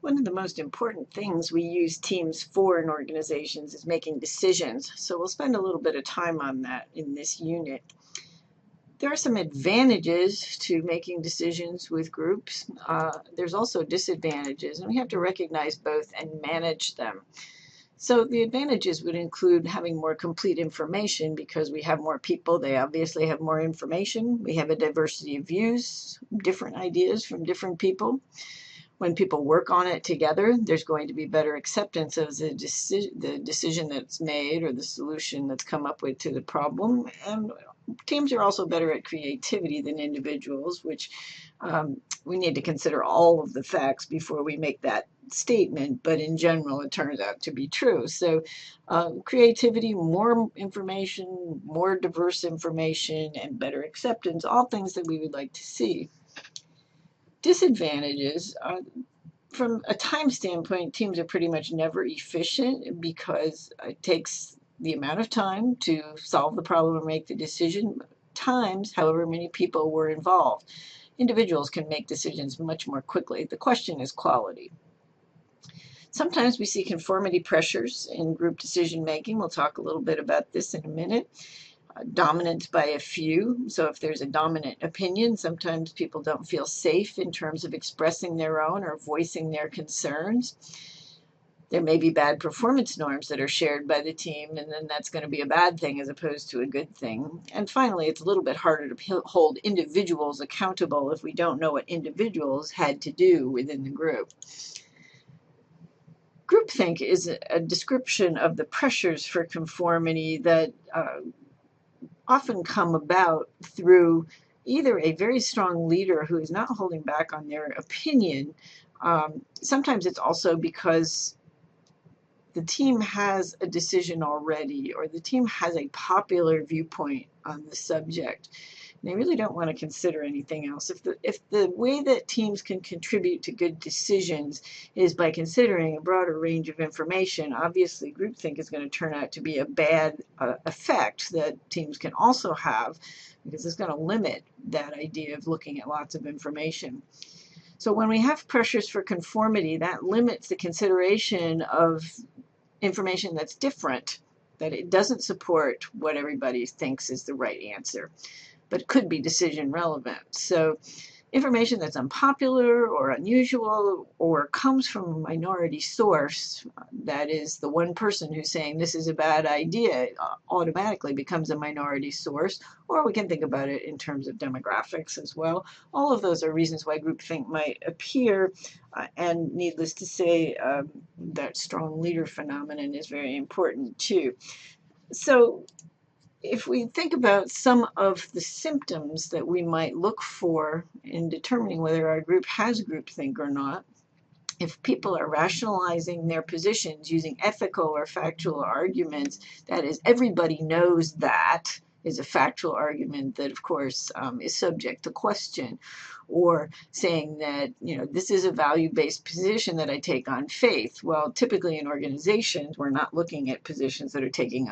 One of the most important things we use teams for in organizations is making decisions. So we'll spend a little bit of time on that in this unit. There are some advantages to making decisions with groups. There's also disadvantages, and we have to recognize both and manage them. So the advantages would include having more complete information because we have more people. They obviously have more information. We have a diversity of views, different ideas from different people. When people work on it together, there's going to be better acceptance of the decision that's made or the solution that's come up with to the problem. And teams are also better at creativity than individuals, which we need to consider all of the facts before we make that statement, but in general, it turns out to be true. So creativity, more information, more diverse information, and better acceptance, all things that we would like to see. Disadvantages, from a time standpoint, teams are pretty much never efficient because it takes the amount of time to solve the problem or make the decision times however many people were involved. Individuals can make decisions much more quickly. The question is quality. Sometimes we see conformity pressures in group decision making. We'll talk a little bit about this in a minute. Dominance by a few. So if there's a dominant opinion, sometimes people don't feel safe in terms of expressing their own or voicing their concerns. There may be bad performance norms that are shared by the team, and then that's going to be a bad thing as opposed to a good thing. And finally, it's a little bit harder to hold individuals accountable if we don't know what individuals had to do within the group. Groupthink is a description of the pressures for conformity that often come about through either a very strong leader who is not holding back on their opinion. Sometimes it's also because the team has a decision already, or the team has a popular viewpoint on the subject. And they really don't want to consider anything else. If the way that teams can contribute to good decisions is by considering a broader range of information, obviously groupthink is going to turn out to be a bad effect that teams can also have, because it's going to limit that idea of looking at lots of information. So when we have pressures for conformity, that limits the consideration of information that's different, that it doesn't support what everybody thinks is the right answer, but could be decision relevant. So information that's unpopular or unusual or comes from a minority source, that is the one person who's saying this is a bad idea, automatically becomes a minority source. Or we can think about it in terms of demographics as well. All of those are reasons why groupthink might appear, and needless to say, that strong leader phenomenon is very important too. So if we think about some of the symptoms that we might look for in determining whether our group has groupthink or not, if people are rationalizing their positions using ethical or factual arguments, that is, everybody knows that is a factual argument that, of course, is subject to question, or saying that, this is a value-based position that I take on faith. Well, typically in organizations, we're not looking at positions that are taken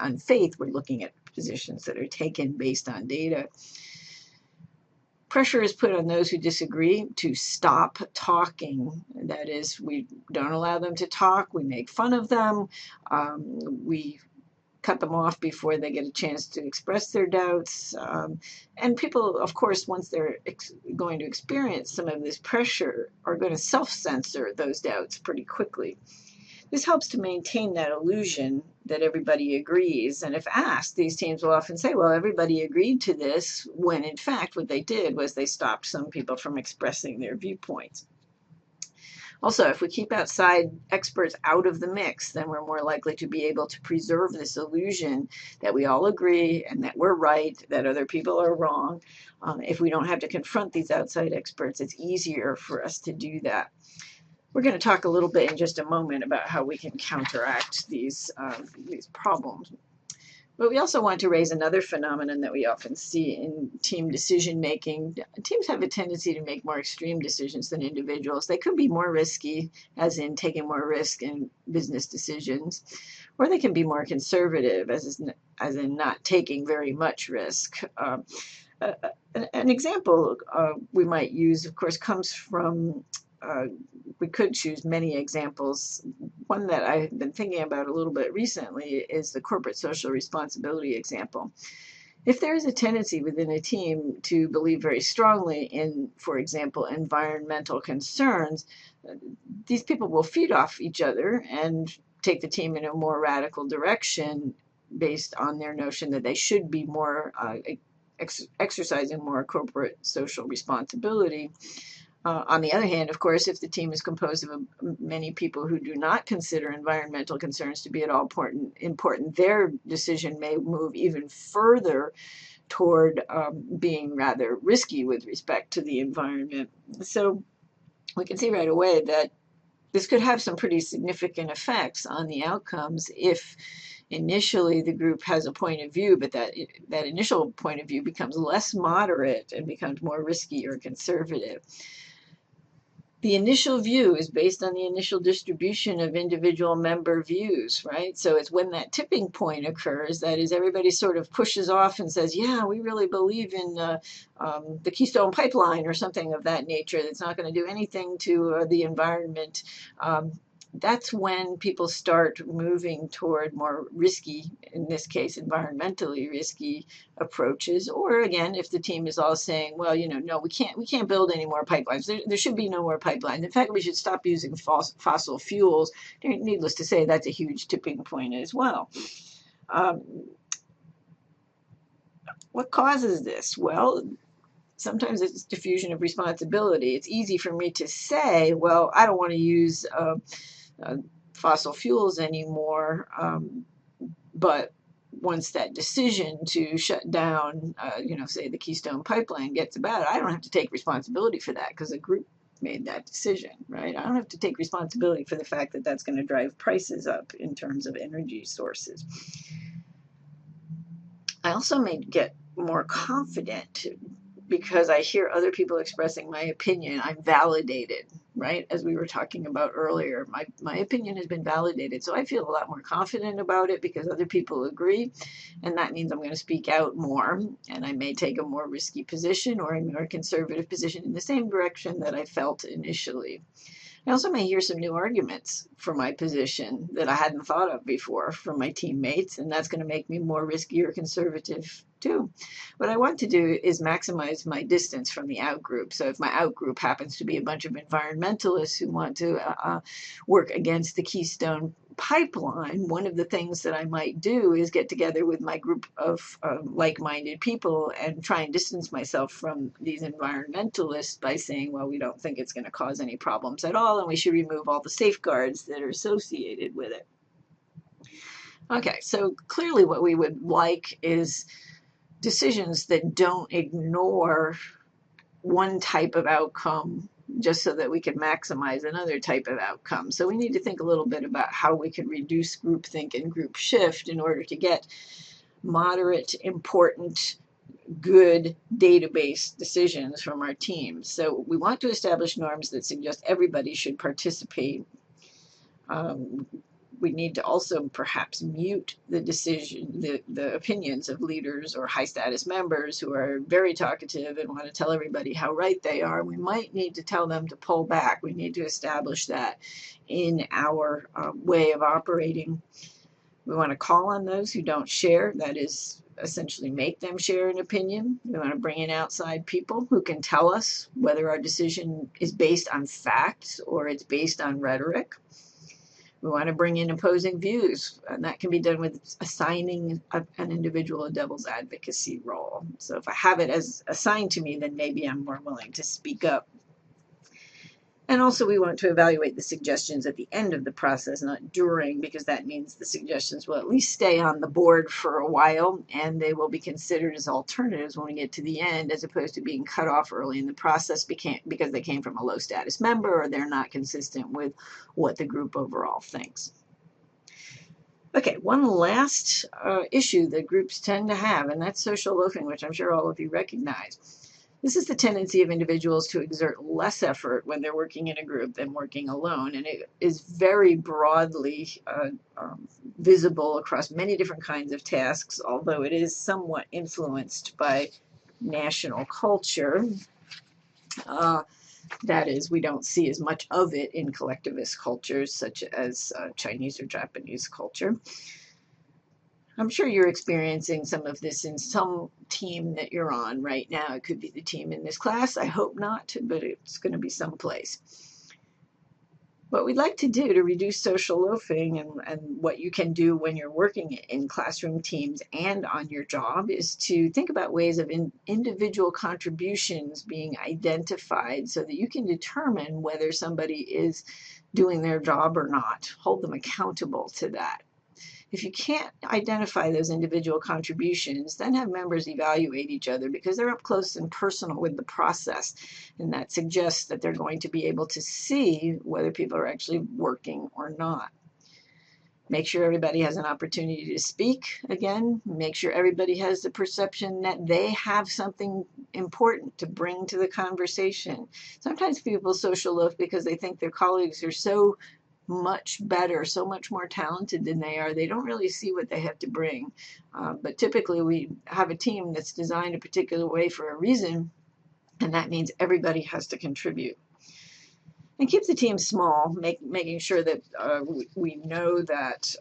on faith. We're looking at positions that are taken based on data. Pressure is put on those who disagree to stop talking. That is, we don't allow them to talk. We make fun of them. We cut them off before they get a chance to express their doubts. And people, of course, once they're going to experience some of this pressure, are going to self-censor those doubts pretty quickly. This helps to maintain that illusion that everybody agrees. And if asked, these teams will often say, well, everybody agreed to this, when in fact what they did was they stopped some people from expressing their viewpoints. Also, if we keep outside experts out of the mix, then we're more likely to be able to preserve this illusion that we all agree and that we're right, that other people are wrong. If we don't have to confront these outside experts, it's easier for us to do that. We're going to talk a little bit in just a moment about how we can counteract these problems. But we also want to raise another phenomenon that we often see in team decision making. Teams have a tendency to make more extreme decisions than individuals. They could be more risky, as in taking more risk in business decisions, or they can be more conservative, as in not taking very much risk. An example we might use, of course, comes from we could choose many examples. One that I've been thinking about a little bit recently is the corporate social responsibility example. If there is a tendency within a team to believe very strongly in, for example, environmental concerns, these people will feed off each other and take the team in a more radical direction based on their notion that they should be more exercising more corporate social responsibility. On the other hand, of course, if the team is composed of many people who do not consider environmental concerns to be at all important, their decision may move even further toward being rather risky with respect to the environment. So we can see right away that this could have some pretty significant effects on the outcomes if initially the group has a point of view, but that initial point of view becomes less moderate and becomes more risky or conservative. The initial view is based on the initial distribution of individual member views, right? So it's when that tipping point occurs, that is, everybody sort of pushes off and says, yeah, we really believe in the Keystone Pipeline or something of that nature that's not going to do anything to the environment. That's when people start moving toward more risky, in this case, environmentally risky approaches. Or again, if the team is all saying, well, no, we can't build any more pipelines. There should be no more pipelines. In fact, we should stop using fossil fuels. Needless to say, that's a huge tipping point as well. What causes this? Well, sometimes it's diffusion of responsibility. It's easy for me to say, well, I don't want to use fossil fuels anymore, but once that decision to shut down, say the Keystone Pipeline gets about, I don't have to take responsibility for that because the group made that decision, right? I don't have to take responsibility for the fact that that's going to drive prices up in terms of energy sources. I also may get more confident because I hear other people expressing my opinion. I'm validated, right? As we were talking about earlier, my opinion has been validated. So I feel a lot more confident about it because other people agree. And that means I'm going to speak out more. And I may take a more risky position or a more conservative position in the same direction that I felt initially. I also may hear some new arguments for my position that I hadn't thought of before from my teammates, and that's going to make me more risky or conservative too. What I want to do is maximize my distance from the outgroup. So if my outgroup happens to be a bunch of environmentalists who want to work against the Keystone Pipeline, one of the things that I might do is get together with my group of like-minded people and try and distance myself from these environmentalists by saying, well, we don't think it's going to cause any problems at all, and we should remove all the safeguards that are associated with it. Okay, so clearly what we would like is decisions that don't ignore one type of outcome just so that we can maximize another type of outcome. So we need to think a little bit about how we could reduce groupthink and group shift in order to get moderate, important, good database decisions from our teams. So we want to establish norms that suggest everybody should participate. We need to also perhaps mute the opinions of leaders or high status members who are very talkative and want to tell everybody how right they are. We might need to tell them to pull back. We need to establish that in our way of operating. We want to call on those who don't share, that is, essentially make them share an opinion. We want to bring in outside people who can tell us whether our decision is based on facts or it's based on rhetoric. We want to bring in opposing views, and that can be done with assigning an individual a devil's advocacy role. So if I have it as assigned to me, then maybe I'm more willing to speak up. And also we want to evaluate the suggestions at the end of the process, not during, because that means the suggestions will at least stay on the board for a while, and they will be considered as alternatives when we get to the end, as opposed to being cut off early in the process because they came from a low status member or they're not consistent with what the group overall thinks. Okay, one last issue that groups tend to have, and that's social loafing, which I'm sure all of you recognize. This is the tendency of individuals to exert less effort when they're working in a group than working alone, and it is very broadly visible across many different kinds of tasks, although it is somewhat influenced by national culture. That is, we don't see as much of it in collectivist cultures such as Chinese or Japanese culture. I'm sure you're experiencing some of this in some team that you're on right now. It could be the team in this class. I hope not, but it's going to be someplace. What we'd like to do to reduce social loafing and what you can do when you're working in classroom teams and on your job is to think about ways of individual contributions being identified so that you can determine whether somebody is doing their job or not. Hold them accountable to that. If you can't identify those individual contributions, then have members evaluate each other because they're up close and personal with the process. And that suggests that they're going to be able to see whether people are actually working or not. Make sure everybody has an opportunity to speak. Again, make sure everybody has the perception that they have something important to bring to the conversation. Sometimes people social loaf because they think their colleagues are so much better, so much more talented than they are. They don't really see what they have to bring. But typically we have a team that's designed a particular way for a reason, and that means everybody has to contribute. And keep the team small, making sure that we know that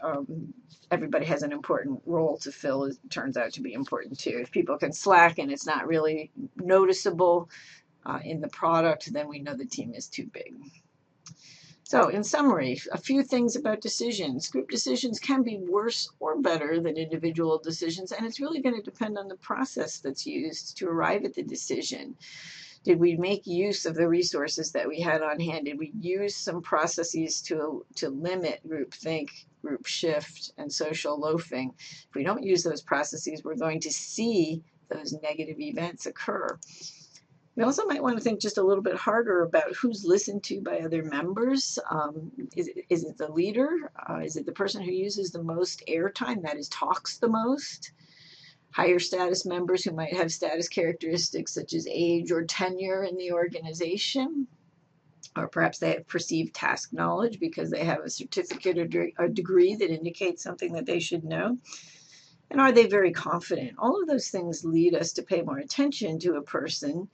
everybody has an important role to fill. It turns out to be important too. If people can slack and it's not really noticeable in the product, then we know the team is too big. So in summary, a few things about decisions. Group decisions can be worse or better than individual decisions, and it's really going to depend on the process that's used to arrive at the decision. Did we make use of the resources that we had on hand? Did we use some processes to limit groupthink, group shift, and social loafing? If we don't use those processes, we're going to see those negative events occur. We also might want to think just a little bit harder about who's listened to by other members. Is it the leader? Is it the person who uses the most airtime, that is, talks the most? Higher status members who might have status characteristics such as age or tenure in the organization, or perhaps they have perceived task knowledge because they have a certificate or a degree that indicates something that they should know. And are they very confident? All of those things lead us to pay more attention to a person,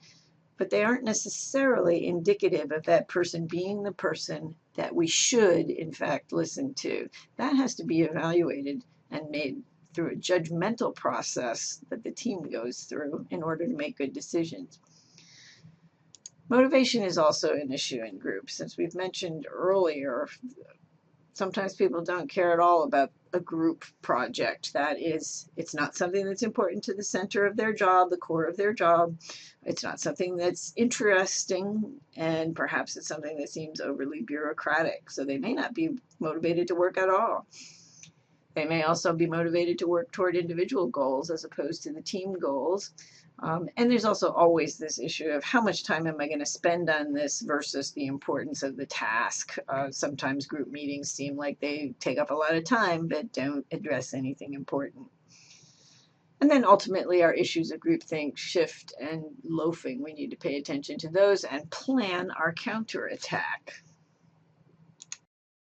but they aren't necessarily indicative of that person being the person that we should, in fact, listen to. That has to be evaluated and made through a judgmental process that the team goes through in order to make good decisions. Motivation is also an issue in groups. As we've mentioned earlier, sometimes people don't care at all about a group project. That is, it's not something that's important to the center of their job, the core of their job. It's not something that's interesting, and perhaps it's something that seems overly bureaucratic. So they may not be motivated to work at all. They may also be motivated to work toward individual goals as opposed to the team goals. And there's also always this issue of how much time am I going to spend on this versus the importance of the task. Sometimes group meetings seem like they take up a lot of time but don't address anything important. And then ultimately our issues of groupthink, shift, and loafing. We need to pay attention to those and plan our counterattack.